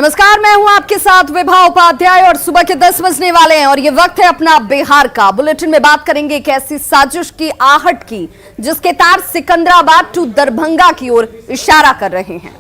नमस्कार, मैं हूं आपके साथ विभा उपाध्याय और सुबह के 10 बजने वाले हैं और ये वक्त है अपना बिहार का। बुलेटिन में बात करेंगे एक ऐसी साजिश की आहट की जिसके तार सिकंदराबाद टू दरभंगा की ओर इशारा कर रहे हैं।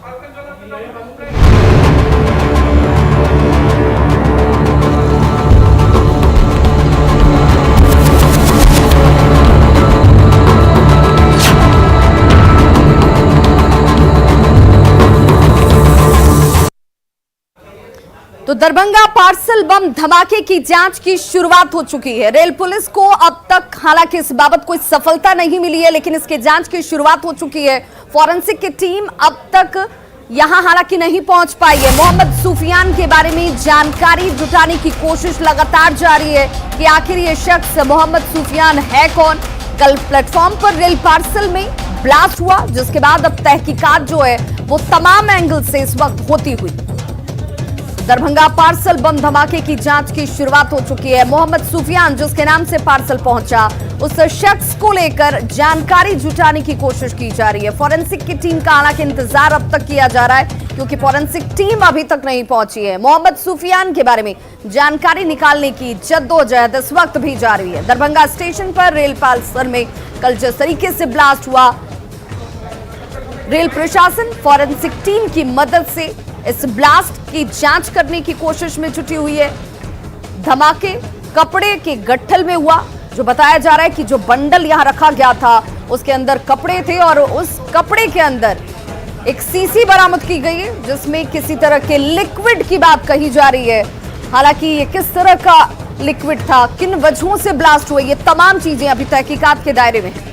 तो दरभंगा पार्सल बम धमाके की जांच की शुरुआत हो चुकी है। रेल पुलिस को अब तक हालांकि इस बाबत कोई सफलता नहीं मिली है, लेकिन इसके जांच की शुरुआत हो चुकी है। फॉरेंसिक की टीम अब तक यहां हालांकि नहीं पहुंच पाई है। मोहम्मद सुफियान के बारे में जानकारी जुटाने की कोशिश लगातार जारी है कि आखिर ये शख्स मोहम्मद सुफियान है कौन। कल प्लेटफॉर्म पर रेल पार्सल में ब्लास्ट हुआ, जिसके बाद अब तहकीकात जो है वो तमाम एंगल से इस वक्त होती हुई। दरभंगा पार्सल बम धमाके की जांच की शुरुआत हो चुकी है। मोहम्मद सुफियान जिसके नाम से पार्सल पहुंचा, उस शख्स को लेकर जानकारी जुटाने की कोशिश की जा रही है। फॉरेंसिक की टीम का हालांकि इंतजार अब तक किया जा रहा है क्योंकि फॉरेंसिक टीम अभी तक नहीं पहुंची है। मोहम्मद सुफियान के बारे में जानकारी निकालने की जद्दोजहद इस वक्त भी जारी है। दरभंगा स्टेशन पर रेल पार्सल में कल जिस तरीके से ब्लास्ट हुआ, रेल प्रशासन फॉरेंसिक टीम की मदद से इस ब्लास्ट की जांच करने की कोशिश में जुटी हुई है। धमाके कपड़े के गट्ठल में हुआ, जो बताया जा रहा है कि जो बंडल यहां रखा गया था उसके अंदर कपड़े थे और उस कपड़े के अंदर एक सीसी बरामद की गई है जिसमें किसी तरह के लिक्विड की बात कही जा रही है। हालांकि ये किस तरह का लिक्विड था, किन वजहों से ब्लास्ट हुआ, ये तमाम चीजें अभी तहकीकात के दायरे में है।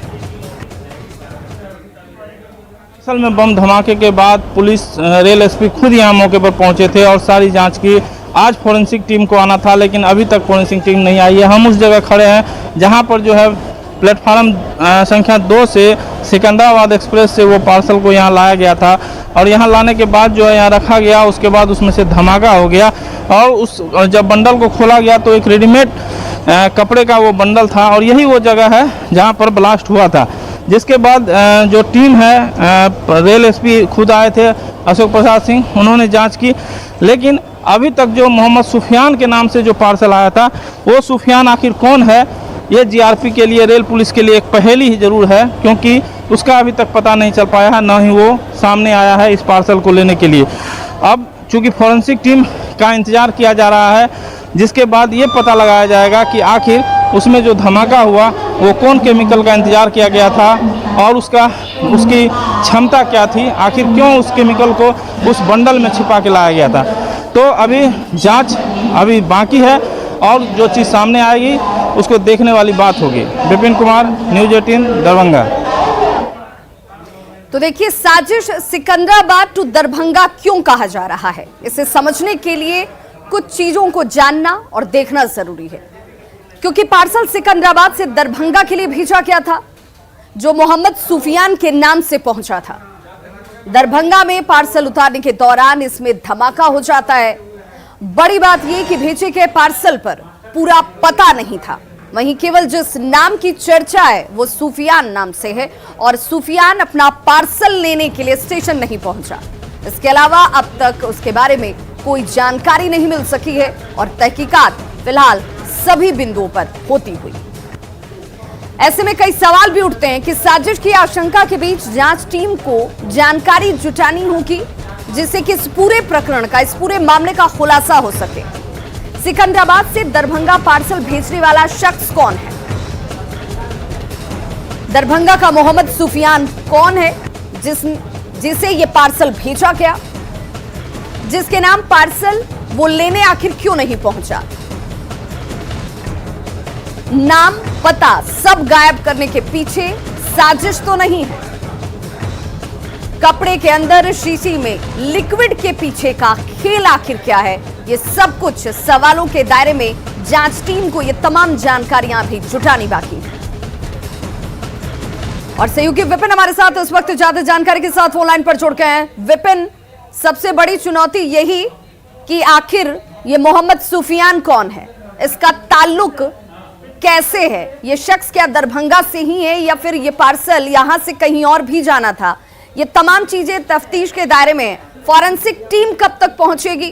असल में बम धमाके के बाद पुलिस रेल एसपी खुद यहाँ मौके पर पहुंचे थे और सारी जांच की। आज फॉरेंसिक टीम को आना था लेकिन अभी तक फॉरेंसिक टीम नहीं आई है। हम उस जगह खड़े हैं जहां पर जो है प्लेटफार्म संख्या 2 से सिकंदराबाद एक्सप्रेस से वो पार्सल को यहाँ लाया गया था और यहाँ लाने के बाद जो है यहाँ रखा गया, उसके बाद उसमें से धमाका हो गया और जब बंडल को खोला गया तो एक रेडीमेड कपड़े का वो बंडल था और यही वो जगह है जहाँ पर ब्लास्ट हुआ था। जिसके बाद जो टीम है, रेल एसपी खुद आए थे अशोक प्रसाद सिंह, उन्होंने जांच की। लेकिन अभी तक जो मोहम्मद सुफियान के नाम से जो पार्सल आया था, वो सुफियान आखिर कौन है, ये जीआरपी के लिए, रेल पुलिस के लिए एक पहेली ही जरूर है क्योंकि उसका अभी तक पता नहीं चल पाया है, ना ही वो सामने आया है इस पार्सल को लेने के लिए। अब चूँकि फॉरेंसिक टीम का इंतज़ार किया जा रहा है, जिसके बाद ये पता लगाया जाएगा कि आखिर उसमें जो धमाका हुआ वो कौन केमिकल का इंतजार किया गया था और उसकी क्षमता क्या थी, आखिर क्यों उस केमिकल को उस बंडल में छिपा के लाया गया था। तो अभी जांच अभी बाकी है और जो चीज़ सामने आएगी उसको देखने वाली बात होगी। विपिन कुमार, न्यूज़ 18 दरभंगा। तो देखिए, साजिश सिकंदराबाद टू दरभंगा क्यों कहा जा रहा है, इसे समझने के लिए कुछ चीजों को जानना और देखना जरूरी है। क्योंकि पार्सल सिकंदराबाद से दरभंगा के लिए भेजा गया था जो मोहम्मद सुफियान के नाम से पहुंचा था। दरभंगा में पार्सल उतारने के दौरान इसमें धमाका हो जाता है। बड़ी बात यह कि भेजे गए पार्सल पर पूरा पता नहीं था, वहीं केवल जिस नाम की चर्चा है वो सुफियान नाम से है और सुफियान अपना पार्सल लेने के लिए स्टेशन नहीं पहुंचा। इसके अलावा अब तक उसके बारे में कोई जानकारी नहीं मिल सकी है और तहकीकात फिलहाल सभी बिंदुओं पर होती हुई। ऐसे में कई सवाल भी उठते हैं कि साजिश की आशंका के बीच जांच टीम को जानकारी जुटानी होगी जिससे कि इस पूरे प्रकरण का, इस पूरे मामले का खुलासा हो सके। सिकंदराबाद से दरभंगा पार्सल भेजने वाला शख्स कौन है? दरभंगा का मोहम्मद सुफियान कौन है जिसे ये पार्सल भेजा गया, जिसके नाम पार्सल वो लेने आखिर क्यों नहीं पहुंचा? नाम, पता सब गायब करने के पीछे साजिश तो नहीं है? कपड़े के अंदर शीशी में लिक्विड के पीछे का खेल आखिर क्या है? ये सब कुछ सवालों के दायरे में जांच टीम को ये तमाम जानकारियां भी जुटानी बाकी है। और सहयोगी विपिन हमारे साथ इस वक्त ज्यादा जानकारी के साथ फोन लाइन पर जुड़ गए हैं। विपिन, सबसे बड़ी चुनौती यही कि आखिर ये मोहम्मद सुफियान कौन है, इसका ताल्लुक कैसे है, ये शख्स क्या दरभंगा से ही है या फिर ये पार्सल यहां से कहीं और भी जाना था? ये तमाम चीजें तफ्तीश के दायरे में है। फॉरेंसिक टीम कब तक पहुंचेगी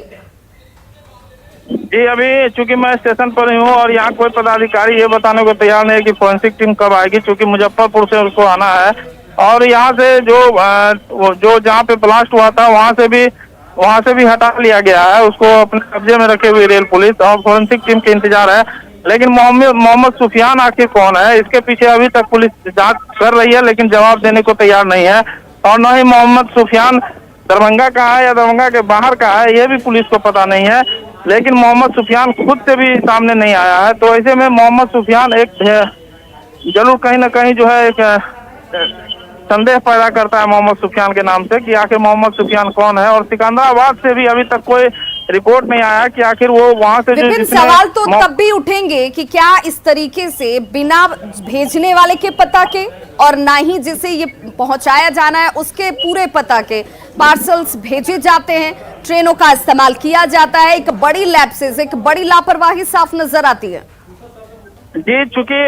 जी, अभी चूंकि मैं स्टेशन पर ही हूँ और यहाँ कोई पदाधिकारी ये बताने को तैयार नहीं है कि फोरेंसिक टीम कब आएगी, क्योंकि मुजफ्फरपुर से उसको आना है और यहाँ से जो जहाँ पे ब्लास्ट हुआ था वहाँ से भी हटा लिया गया है, उसको अपने कब्जे में रखे हुए रेल पुलिस और फोरेंसिक टीम के इंतजार है। लेकिन मोहम्मद सुफियान आखिर कौन है, इसके पीछे अभी तक पुलिस जांच कर रही है, लेकिन जवाब देने को तैयार नहीं है। और न ही मोहम्मद सुफियान दरभंगा का है या दरभंगा के बाहर का है, ये भी पुलिस को पता नहीं है। लेकिन मोहम्मद सुफियान खुद से भी सामने नहीं आया है, तो ऐसे में मोहम्मद सुफियान एक जरूर कहीं ना कहीं जो है एक संदेह पैदा करता है मोहम्मद सुफियान के नाम से कि आखिर मोहम्मद सुफियान कौन है। और सिकंदराबाद से भी अभी तक कोई रिपोर्ट नहीं आया कि आखिर वो वहां से विपिन, सवाल तो तब भी उठेंगे कि क्या इस तरीके से बिना भेजने वाले के पता के और ना ही जिसे ये पहुंचाया जाना है उसके पूरे पता के पार्सल्स भेजे जाते हैं, ट्रेनों का इस्तेमाल किया जाता है। एक बड़ी लैप्सेस, एक बड़ी लापरवाही साफ नजर आती है। जी, चूंकि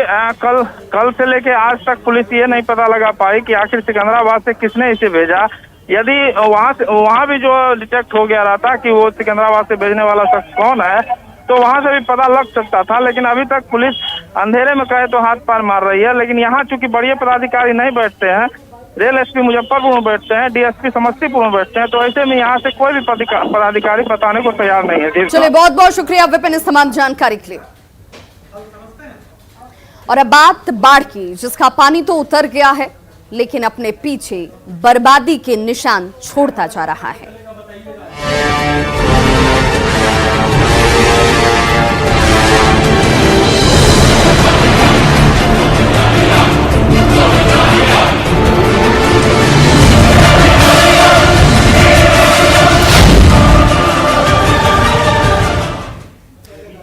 कल से लेके आज तक पुलिस ये नहीं पता लगा पाई कि आखिर सिकंदराबाद से किसने इसे भेजा। यदि वहाँ भी जो डिटेक्ट हो गया रहता कि वो सिकंदराबाद से भेजने वाला शख्स कौन है, तो वहाँ से भी पता लग सकता था। लेकिन अभी तक पुलिस अंधेरे में कहे तो हाथ पार मार रही है। लेकिन यहाँ चूंकि बड़े पदाधिकारी नहीं बैठते हैं, रेल एसपी मुजफ्फरपुर में बैठते हैं, डीएसपी समस्तीपुर में बैठते हैं, तो ऐसे में यहाँ से कोई भी पदाधिकारी बताने को तैयार नहीं है। चलिए, बहुत बहुत शुक्रिया विपिन इस तमाम जानकारी के लिए। और अब बात बाढ़ की, जिसका पानी तो उतर गया है लेकिन अपने पीछे बर्बादी के निशान छोड़ता जा रहा है।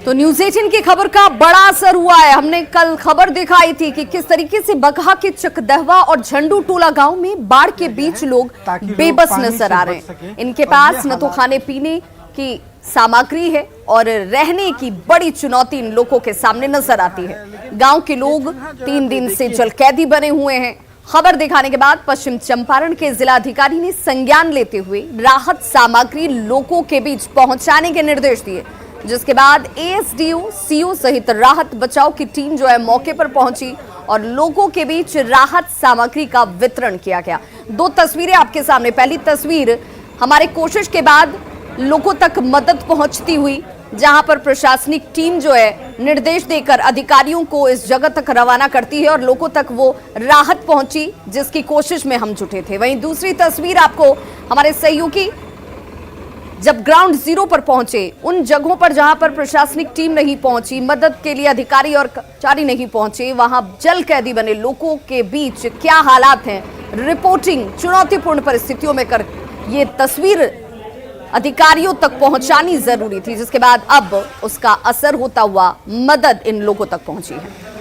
तो न्यूज 18 की खबर का बड़ा असर हुआ है। हमने कल खबर दिखाई थी कि किस तरीके से बगहा के चकदहवा और झंडू टोला गांव में बाढ़ के बीच लोग बेबस नजर आ रहे हैं। इनके पास न तो खाने पीने की सामग्री है और रहने की बड़ी चुनौती इन लोगों के सामने नजर आती है। गांव के लोग 3 दिन से जल कैदी बने हुए हैं। खबर दिखाने के बाद पश्चिम चंपारण के जिलाधिकारी ने संज्ञान लेते हुए राहत सामग्री लोगों के बीच पहुंचाने के निर्देश दिए, जिसके बाद एएसडीओ, सीओ सहित राहत बचाव की टीम जो है मौके पर पहुंची और लोगों के बीच राहत सामग्री का वितरण किया गया। 2 तस्वीरें आपके सामने। पहली तस्वीर हमारे कोशिश के बाद लोगों तक मदद पहुंचती हुई, जहां पर प्रशासनिक टीम जो है निर्देश देकर अधिकारियों को इस जगह तक रवाना करती है और लोगों तक वो राहत पहुंची, जिसकी कोशिश में हम जुटे थे। वहीं दूसरी तस्वीर आपको हमारे सहयोगी जब ग्राउंड जीरो पर पहुंचे, उन जगहों पर जहां पर प्रशासनिक टीम नहीं पहुंची, मदद के लिए अधिकारी और कर्मचारी नहीं पहुंचे, वहां जल कैदी बने लोगों के बीच क्या हालात हैं, रिपोर्टिंग चुनौतीपूर्ण परिस्थितियों में कर ये तस्वीर अधिकारियों तक पहुंचानी जरूरी थी, जिसके बाद अब उसका असर होता हुआ मदद इन लोगों तक पहुंची है।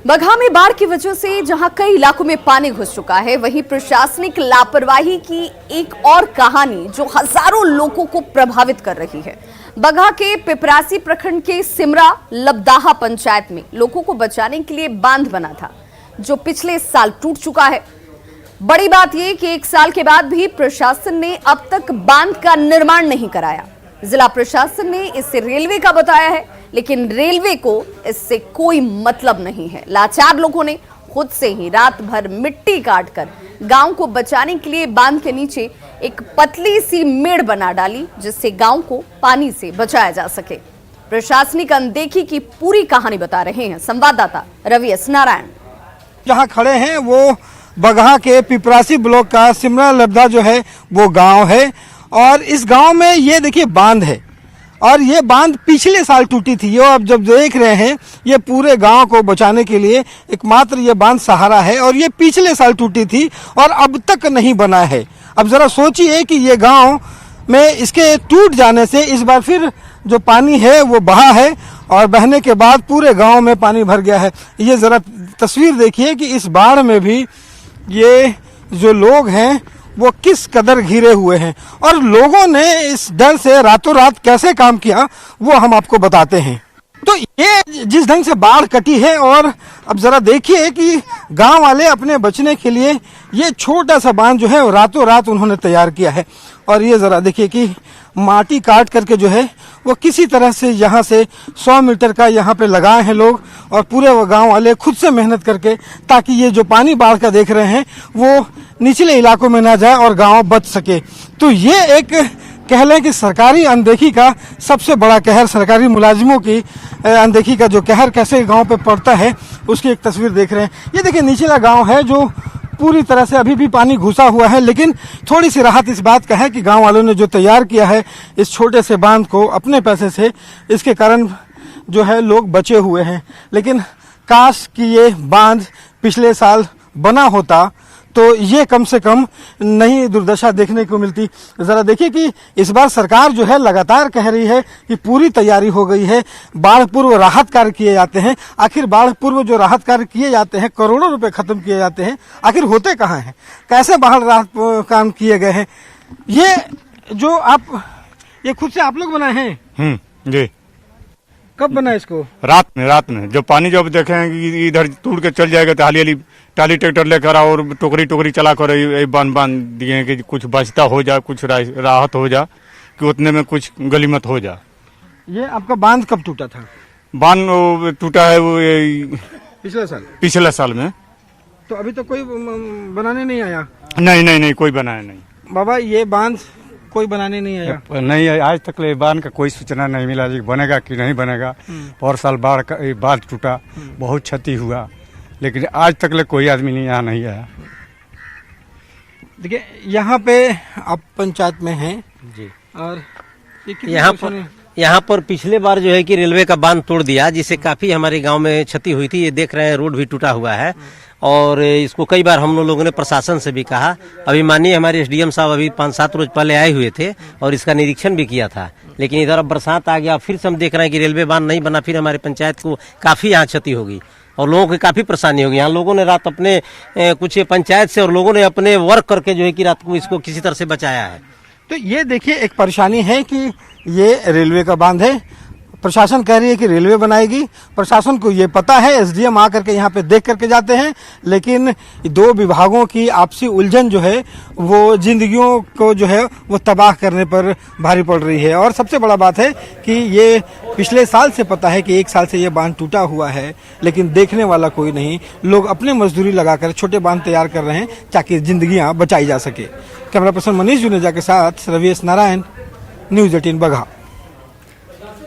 बगहा में बाढ़ की वजह से जहां कई इलाकों में पानी घुस चुका है, वहीं प्रशासनिक लापरवाही की एक और कहानी जो हजारों लोगों को प्रभावित कर रही है। बगहा के पिपरासी प्रखंड के सिमरा लबदाहा पंचायत में लोगों को बचाने के लिए बांध बना था, जो पिछले साल टूट चुका है। बड़ी बात यह कि 1 साल के बाद भी प्रशासन ने अब तक बांध का निर्माण नहीं कराया। जिला प्रशासन ने इसे रेलवे का बताया है, लेकिन रेलवे को इससे कोई मतलब नहीं है। लाचार लोगों ने खुद से ही रात भर मिट्टी काटकर गांव को बचाने के लिए बांध के नीचे एक पतली सी मेड़ बना डाली, जिससे गांव को पानी से बचाया जा सके। प्रशासनिक अनदेखी की पूरी कहानी बता रहे हैं संवाददाता रवि एस नारायण। जहां खड़े हैं वो बगहा के पिपरासी ब्लॉक का सिमरा लबदा जो है वो गांव है, और इस गांव में ये देखिए बांध है, और ये बांध पिछले साल टूटी थी। ये अब जब देख रहे हैं, ये पूरे गांव को बचाने के लिए एकमात्र ये बांध सहारा है, और ये पिछले साल टूटी थी और अब तक नहीं बना है। अब जरा सोचिए कि ये गांव में इसके टूट जाने से इस बार फिर जो पानी है वो बहा है, और बहने के बाद पूरे गांव में पानी भर गया है। ये जरा तस्वीर देखिए कि इस बाढ़ में भी ये जो लोग हैं वो किस कदर घिरे हुए हैं, और लोगों ने इस डर से रातों रात कैसे काम किया वो हम आपको बताते हैं। तो ये जिस ढंग से बाढ़ कटी है, और अब जरा देखिए कि गांव वाले अपने बचने के लिए ये छोटा सा बांध जो है वो रातों रात उन्होंने तैयार किया है। और ये जरा देखिए कि माटी काट करके जो है वो किसी तरह से यहाँ से 100 मीटर का यहाँ पे लगाए हैं लोग, और पूरे वो गांव वाले खुद से मेहनत करके, ताकि ये जो पानी बाढ़ का देख रहे हैं वो निचले इलाकों में ना जाए और गांव बच सके। तो ये एक कह लें कि सरकारी अनदेखी का सबसे बड़ा कहर, सरकारी मुलाजिमों की अनदेखी का जो कहर कैसे गांव पे पड़ता है, उसकी एक तस्वीर देख रहे हैं। ये देखिए निचला गांव है जो पूरी तरह से अभी भी पानी घुसा हुआ है, लेकिन थोड़ी सी राहत इस बात का है कि गांव वालों ने जो तैयार किया है इस छोटे से बांध को अपने पैसे से, इसके कारण जो है लोग बचे हुए हैं। लेकिन काश कि ये बांध पिछले साल बना होता तो ये कम से कम नई दुर्दशा देखने को मिलती। जरा देखिए कि इस बार सरकार जो है लगातार कह रही है कि पूरी तैयारी हो गई है, बाढ़ पूर्व राहत कार्य किए जाते हैं। आखिर बाढ़ पूर्व जो राहत कार्य किए जाते हैं, करोड़ों रुपए खत्म किए जाते हैं, आखिर होते कहाँ हैं, कैसे बाढ़ राहत काम किए गए हैं? ये जो आप ये खुद से आप लोग बनाए हैं? जी। कब बना इसको? रात में जब पानी जब देखे हैं कि इधर टूट के चल जाएगा तो हाली टाली ट्रैक्टर लेकर आओ और टोकरी चला कर बांध दिए कि कुछ बचता हो जाए, कुछ राहत हो जाए, कि उतने में कुछ गलीमत हो जाए। ये आपका बांध कब टूटा था? बांध टूटा है वो पिछले साल में। तो अभी तो कोई बनाने नहीं आया? नहीं कोई बनाया नहीं बाबा, ये बांध कोई बनाने नहीं आया? नहीं, आज तक ले बांध का कोई सूचना नहीं मिला जी बनेगा कि नहीं बनेगा। और साल बाढ़ टूटा, बहुत क्षति हुआ, लेकिन आज तक ले कोई आदमी यहाँ नहीं आया। देखिए यहाँ पे आप पंचायत में हैं जी, और यहाँ पर पिछले बार जो है कि रेलवे का बांध तोड़ दिया, जिससे काफी हमारे गांव में क्षति हुई थी। ये देख रहे हैं रोड भी टूटा हुआ है, और इसको कई बार हम लोगों ने प्रशासन से भी कहा। अभी माननीय हमारे एसडीएम साहब अभी 5-7 रोज पहले आए हुए थे और इसका निरीक्षण भी किया था, लेकिन इधर अब बरसात आ गया, फिर से हम देख रहे हैं कि रेलवे बांध नहीं बना, फिर हमारे पंचायत को काफी यहाँ क्षति होगी और लोगों की काफी परेशानी होगी। यहाँ लोगों ने रात अपने कुछ पंचायत से और लोगों ने अपने वर्क करके जो है कि रात को इसको किसी तरह से बचाया है। तो ये देखिए एक परेशानी है कि ये रेलवे का बांध है, प्रशासन कह रही है कि रेलवे बनाएगी। प्रशासन को ये पता है, एसडीएम आकर के यहाँ पे देख करके जाते हैं, लेकिन दो विभागों की आपसी उलझन जो है वो जिंदगियों को जो है वो तबाह करने पर भारी पड़ रही है। और सबसे बड़ा बात है कि ये पिछले साल से पता है कि 1 साल से ये बांध टूटा हुआ है, लेकिन देखने वाला कोई नहीं। लोग अपने मजदूरी लगाकर छोटे बांध तैयार कर रहे हैं ताकि जिंदगियां बचाई जा सके। कैमरा पर्सन मनीष जुनेजा के साथ रवीश नारायण, न्यूज 18 बगहा।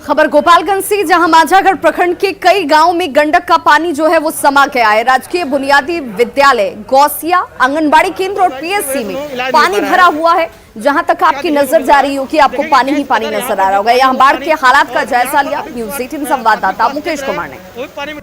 खबर गोपालगंज से, जहां माझागढ़ प्रखंड के कई गांवों में गंडक का पानी जो है वो समा गया है। राजकीय बुनियादी विद्यालय, गौसिया, आंगनबाड़ी केंद्र और पीएससी में पानी भरा हुआ है। जहां तक आपकी नजर जा रही हो कि आपको पानी ही पानी नजर आ रहा होगा। यहां बाढ़ के हालात का जायजा लिया न्यूज 18 संवाददाता मुकेश कुमार ने।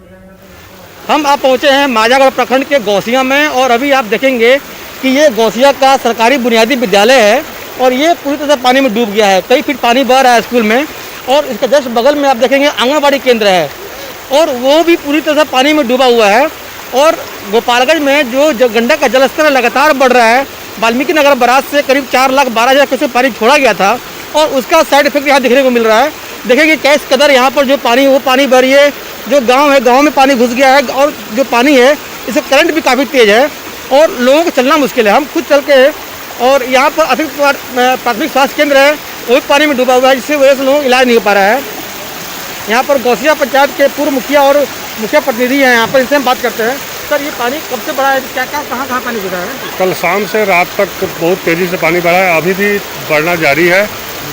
हम आप पहुंचे हैं माझागढ़ प्रखंड के गौसिया में, और अभी आप देखेंगे कि ये गौसिया का सरकारी बुनियादी विद्यालय है और ये पूरी तरह से पानी में डूब गया है। कई फीट पानी बह रहा है स्कूल में, और इसके जस्ट बगल में आप देखेंगे आंगनबाड़ी केंद्र है और वो भी पूरी तरह से पानी में डूबा हुआ है। और गोपालगंज में जो गंडक का जलस्तर लगातार बढ़ रहा है, वाल्मीकि नगर बराज से करीब 4,12,000 क्यूसेक पानी छोड़ा गया था और उसका साइड इफेक्ट यहाँ देखने को मिल रहा है। देखिए कैस कदर यहाँ पर जो पानी वो पानी भर रही है। जो गाँव है, गाँव में पानी घुस गया है और जो पानी है इससे करंट भी काफ़ी तेज है और लोगों को चलना मुश्किल है। हम खुद चल के, और यहाँ पर अतिरिक्त प्राथमिक स्वास्थ्य केंद्र है, वो भी पानी में डूबा हुआ है, जिससे वजह से लोगों को इलाज नहीं हो पा रहा है। यहाँ पर गौसिया पंचायत के पूर्व मुखिया और मुखिया प्रतिनिधि हैं यहाँ पर, इनसे हम बात करते हैं। सर, ये पानी कब से बढ़ा है, क्या कहाँ पानी गिरा है? कल शाम से रात तक बहुत तेज़ी से पानी बढ़ा है, अभी भी बढ़ना जारी है।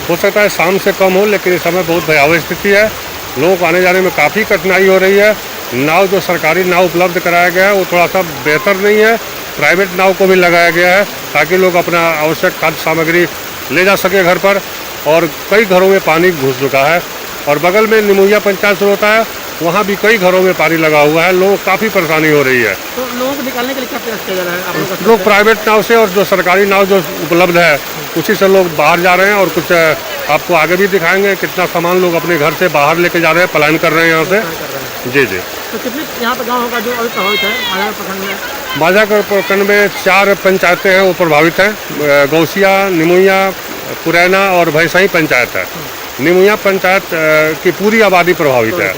हो सकता है शाम से कम हो, लेकिन इस समय बहुत भयावह स्थिति है। लोगों को आने जाने में काफ़ी कठिनाई हो रही है। नाव जो सरकारी नाव उपलब्ध कराया गया है वो थोड़ा सा बेहतर नहीं है, प्राइवेट नाव को भी लगाया गया है ताकि लोग अपना आवश्यक खाद्य सामग्री ले जा सके घर पर। और कई घरों में पानी घुस चुका है और बगल में निमुइया पंचायत शुरू होता है, वहाँ भी कई घरों में पानी लगा हुआ है। लोगों को काफ़ी परेशानी हो रही है। तो लोगों को निकालने के लिए क्या प्रयास किया जा रहा है आप लोगों का? लोग प्राइवेट नाव से और जो सरकारी नाव जो उपलब्ध है उसी से लोग बाहर जा रहे हैं। और कुछ आपको आगे भी दिखाएंगे कितना सामान लोग अपने घर से बाहर लेके जा रहे हैं, पलायन कर रहे हैं यहाँ से। जी। तो कितने यहाँ पर गाँव होगा जो अभी प्रभावित है माझागढ़ प्रखंड में? माझागढ़ प्रखंड में 4 पंचायतें हैं वो प्रभावित हैं। गौसिया, निमुइया, पुरैना और भैंसाई पंचायत है। निमुया पंचायत की पूरी आबादी प्रभावित है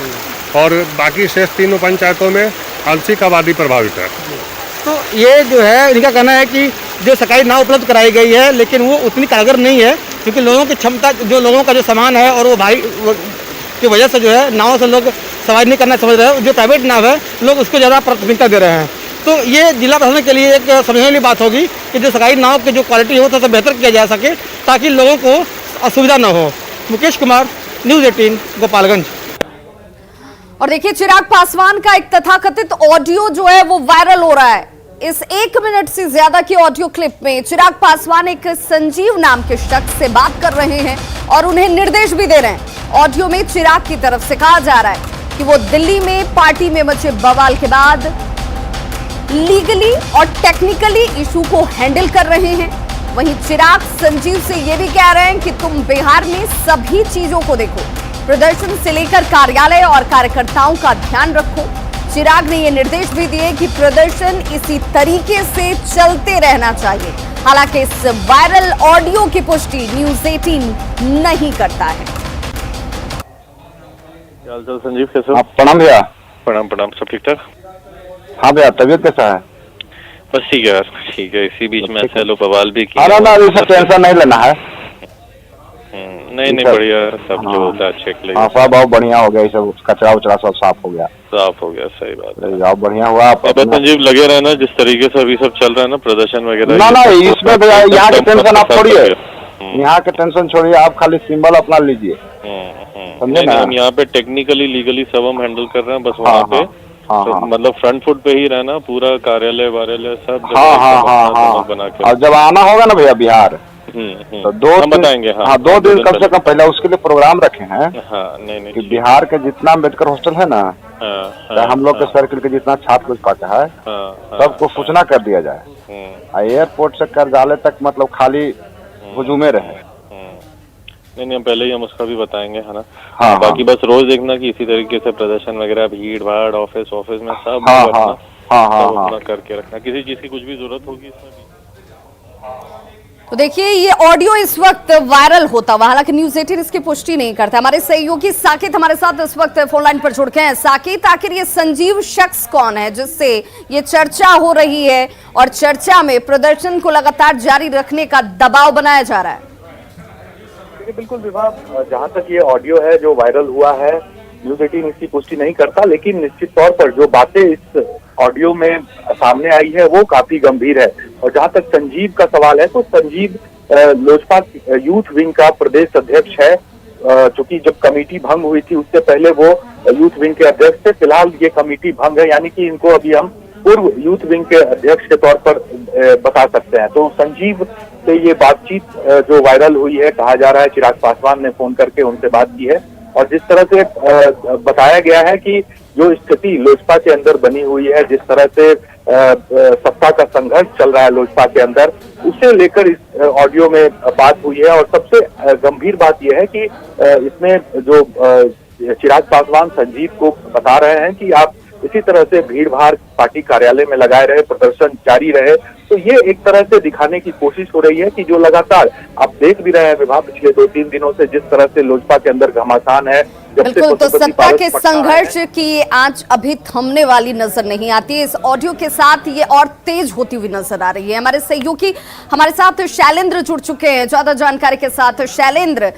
और बाकी शेष तीनों पंचायतों में आंशिक आबादी प्रभावित है। तो ये जो है इनका कहना है कि जो सरकारी नाव उपलब्ध कराई गई है लेकिन वो उतनी कारगर नहीं है, क्योंकि लोगों की क्षमता, जो लोगों का जो सामान है और वो भाई की वजह से जो है नाव से लोग सवारी नहीं करना समझ रहे हैं। जो प्राइवेट नाव है लोग उसको ज़्यादा प्राथमिकता दे रहे हैं। तो ये जिला प्रशासन के लिए एक समझने वाली बात होगी कि जो सरकारी नाव की जो क्वालिटी हो तो बेहतर किया जा सके ताकि लोगों को असुविधा न हो। मुकेश कुमार, न्यूज़ 18, गोपालगंज। और देखिए, चिराग पासवान का एक तथाकथित ऑडियो जो है वो वायरल हो रहा है। इस 1 मिनट से ज्यादा की ऑडियो क्लिप में चिराग पासवान एक संजीव नाम के शख्स से बात कर रहे हैं और उन्हें निर्देश भी दे रहे हैं। ऑडियो में चिराग की तरफ से कहा जा रहा है कि वो दिल्ली में पार्टी में मचे बवाल के बाद लीगली और टेक्निकली इशू को हैंडल कर रहे हैं। वहीं चिराग संजीव से ये भी कह रहे हैं कि तुम बिहार में सभी चीजों को देखो, प्रदर्शन से लेकर कार्यालय और कार्यकर्ताओं का ध्यान रखो। चिराग ने ये निर्देश भी दिए कि प्रदर्शन इसी तरीके से चलते रहना चाहिए। हालांकि इस वायरल ऑडियो की पुष्टि न्यूज़ 18 नहीं करता है। संजीव कैसे हो? प्रणाम भैया। प्रणाम प्रणाम, सब ठीक ठाक? हाँ भैया, तबीयत कैसा है? बस ठीक है यार, ठीक है। इसी बीच में ऐसे लो बवाल भी किया। ना अभी सब टेंशन नहीं लेना है। नहीं नहीं, बढ़िया सब जो होता है चेक ले। हाँ, सब बहुत बढ़िया हो गया, सब कचरा उचरा सब साफ हो गया। साफ हो गया, सही बात है। बहुत बढ़िया हुआ। अब संजीव लगे रहे ना, जिस तरीके से अभी सब चल रहा है ना, प्रदर्शन वगैरह। ना इसमें भैया यहाँ की टेंशन आप छोड़िए, यहाँ के टेंशन छोड़िए, आप खाली सिंबल अपना लीजिए, समझे ना। हम यहाँ पे टेक्निकली लीगली सब हम हैंडल कर रहे हैं, बस वहाँ पे मतलब फ्रंट फुट पे ही रहना, पूरा कार्यालय वार्यालय सब बना के। और जब आना होगा ना भैया बिहार, तो 2 दिन बताएंगे। हाँ, 2 दिन कम से कम पहले उसके लिए प्रोग्राम रखे हैं। नहीं कि बिहार के जितना अम्बेडकर हॉस्टल है ना, हम लोग के सर्किल के जितना छात्र लोग है, सबको सूचना कर दिया जाए। एयरपोर्ट से कार्यालय तक मतलब खाली हुजूमे रहे। नहीं, पहले ही हम उसका भी बताएंगे, है ना। हाँ, बाकी बस रोज देखना कि इसी तरीके से प्रदर्शन वगैरह, भीड़ भाड़ ऑफिस में सब अपना करके रखना। किसी चीज की कुछ भी जरूरत होगी इसमें भी। तो देखिए, ये ऑडियो इस वक्त वायरल होता हुआ, हालांकि न्यूज़ 18 इसकी पुष्टि नहीं करता। हमारे सहयोगी साकित हमारे साथ इस वक्त फोन लाइन पर जुड़ गए हैं। साकित, आखिर ये संजीव शख्स कौन है जिससे ये चर्चा हो रही है और चर्चा में प्रदर्शन को लगातार जारी रखने का दबाव बनाया जा रहा है? बिल्कुल विभा, जहाँ तक ये ऑडियो है जो वायरल हुआ है, न्यूज़ 18 इसकी पुष्टि नहीं करता, लेकिन निश्चित तौर पर जो बातें इस ऑडियो में सामने आई है वो काफी गंभीर है। और जहाँ तक संजीव का सवाल है, तो संजीव लोजपा यूथ विंग का प्रदेश अध्यक्ष है। चूंकि जब कमेटी भंग हुई थी उससे पहले वो यूथ विंग के अध्यक्ष थे। फिलहाल ये कमेटी भंग है, यानी कि इनको अभी हम पूर्व यूथ विंग के अध्यक्ष के तौर पर बता सकते हैं। तो संजीव से ये बातचीत जो वायरल हुई है, कहा जा रहा है चिराग पासवान ने फोन करके उनसे बात की है और जिस तरह से बताया गया है कि जो स्थिति लोजपा के अंदर बनी हुई है, जिस तरह से सत्ता का संघर्ष चल रहा है लोजपा के अंदर, उसे लेकर इस ऑडियो में बात हुई है। और सबसे गंभीर बात यह है कि इसमें जो चिराग पासवान संजीव को बता रहे हैं कि आप इसी तरह से भीड़ भाड़ पार्टी कार्यालय में लगाए रहे, प्रदर्शन जारी रहे। तो ये एक तरह से दिखाने की कोशिश हो रही है कि जो लगातार आप देख भी रहे हैं विभाग, पिछले 2-3 दिनों से जिस तरह से लोजपा के अंदर घमासान है। बिल्कुल, तो सत्ता के संघर्ष की आंच अभी थमने वाली नजर नहीं आती है। इस ऑडियो के साथ ये और तेज होती हुई नजर आ रही है। हमारे सहयोगी हमारे साथ शैलेंद्र जुड़ चुके हैं ज्यादा जानकारी के साथ। शैलेंद्र,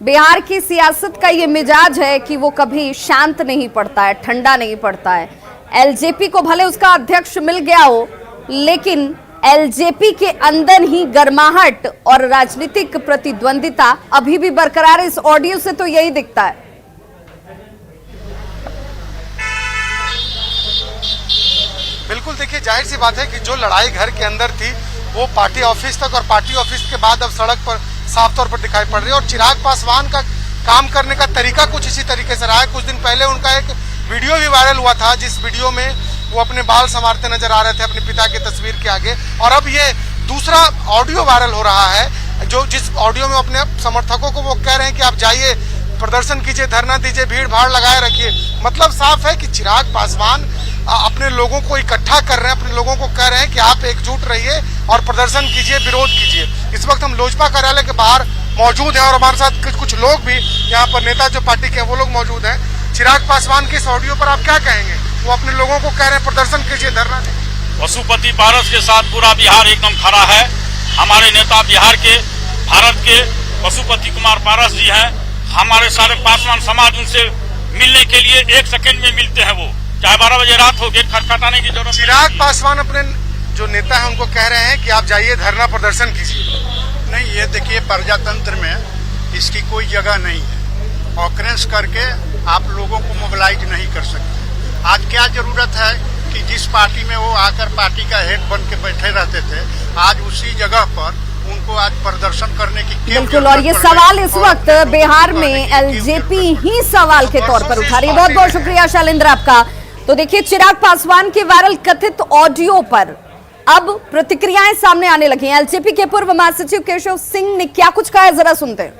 बिहार की सियासत का ये मिजाज है कि वो कभी शांत नहीं पड़ता है, ठंडा नहीं पड़ता है। एलजेपी को भले उसका अध्यक्ष मिल गया हो, लेकिन एलजेपी के अंदर ही गर्माहट और राजनीतिक प्रतिद्वंदिता अभी भी बरकरार है। इस ऑडियो से तो यही दिखता है। बिल्कुल, देखिए जाहिर सी बात है कि जो लड़ाई घर के अंदर थी वो पार्टी ऑफिस तक और पार्टी ऑफिस के बाद अब सड़क पर साफ तौर पर दिखाई पड़ रही है। और चिराग पासवान का काम करने का तरीका कुछ इसी तरीके से रहा है। कुछ दिन पहले उनका एक वीडियो भी वायरल हुआ था जिस वीडियो में वो अपने बाल संवारते नजर आ रहे थे अपने पिता की तस्वीर के आगे। और अब ये दूसरा ऑडियो वायरल हो रहा है जो जिस ऑडियो में अपने समर्थकों को वो कह रहे हैं कि आप जाइए, प्रदर्शन कीजिए, धरना दीजिए, भीड़ भाड़ लगाए रखिए। मतलब साफ है कि चिराग पासवान अपने लोगों को इकट्ठा कर रहे हैं, अपने लोगों को कह रहे हैं कि आप एकजुट रहिए और प्रदर्शन कीजिए, विरोध कीजिए। इस वक्त हम लोजपा कार्यालय के बाहर मौजूद हैं और हमारे साथ कुछ लोग भी यहाँ पर नेता जो पार्टी के वो लोग मौजूद हैं। चिराग पासवान के इस ऑडियो पर आप क्या कहेंगे? वो अपने लोगों को कह रहे हैं प्रदर्शन कीजिए, धरना दें। पशुपति पारस के साथ पूरा बिहार एकदम खड़ा है। हमारे नेता बिहार के, भारत के पशुपति कुमार पारस जी हैं। हमारे सारे पासवान समाज उनसे मिलने के लिए 1 सेकंड में मिलते हैं। वो चाहे 12 बजे रात हो, गेट खटखटाने की जरूरत। चिराग पासवान अपने जो नेता है उनको कह रहे हैं कि आप जाइए धरना प्रदर्शन कीजिए। नहीं, ये देखिए प्रजातंत्र में इसकी कोई जगह नहीं है। ऑकरेंस करके आप लोगों को मोबिलाइज नहीं कर सकते। आज क्या जरूरत है कि जिस पार्टी में वो आकर पार्टी का हेड बन के बैठे रहते थे, आज उसी जगह पर उनको आज प्रदर्शन करने की बिल्कुल। और ये सवाल इस वक्त बिहार में एलजेपी ही सवाल के तौर पर उठा रही है। बहुत बहुत शुक्रिया शैलेंद्र आपका। तो देखिए, चिराग पासवान के वायरल कथित ऑडियो पर अब प्रतिक्रियाएं सामने आने लगी हैं। एलजेपी के पूर्व महासचिव केशव सिंह ने क्या कुछ कहा है, जरा सुनते हैं।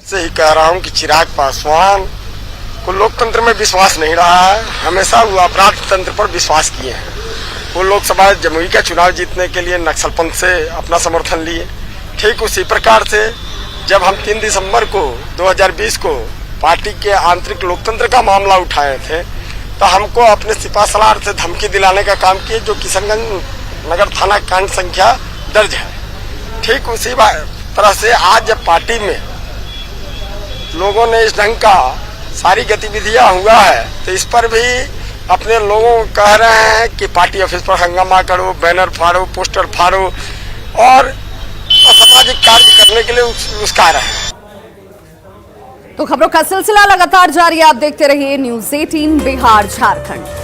से ही कह रहा हूं कि चिराग पासवान को लोकतंत्र में विश्वास नहीं रहा है। हमेशा वो अपराध तंत्र पर विश्वास किए हैं। वो लोकसभा जमुई का चुनाव जीतने के लिए नक्सलपंथ से अपना समर्थन लिए। ठीक उसी प्रकार से जब हम 3 दिसंबर को 2020 को पार्टी के आंतरिक लोकतंत्र का मामला उठाए थे, तो हमको अपने सिपासलार से धमकी दिलाने का काम किए, जो किशनगंज नगर थाना कांड संख्या दर्ज है। ठीक उसी तरह से आज जब पार्टी में लोगों ने इस ढंग का सारी गतिविधियां हुआ है, तो इस पर भी अपने लोगों को कह रहे हैं कि पार्टी ऑफिस पर हंगामा करो, बैनर फाड़ो, पोस्टर फाड़ो और असामाजिक कार्य करने के लिए उसका रहे हैं। तो खबरों का सिलसिला लगातार जारी है। आप देखते रहिए न्यूज़ 18 बिहार झारखंड।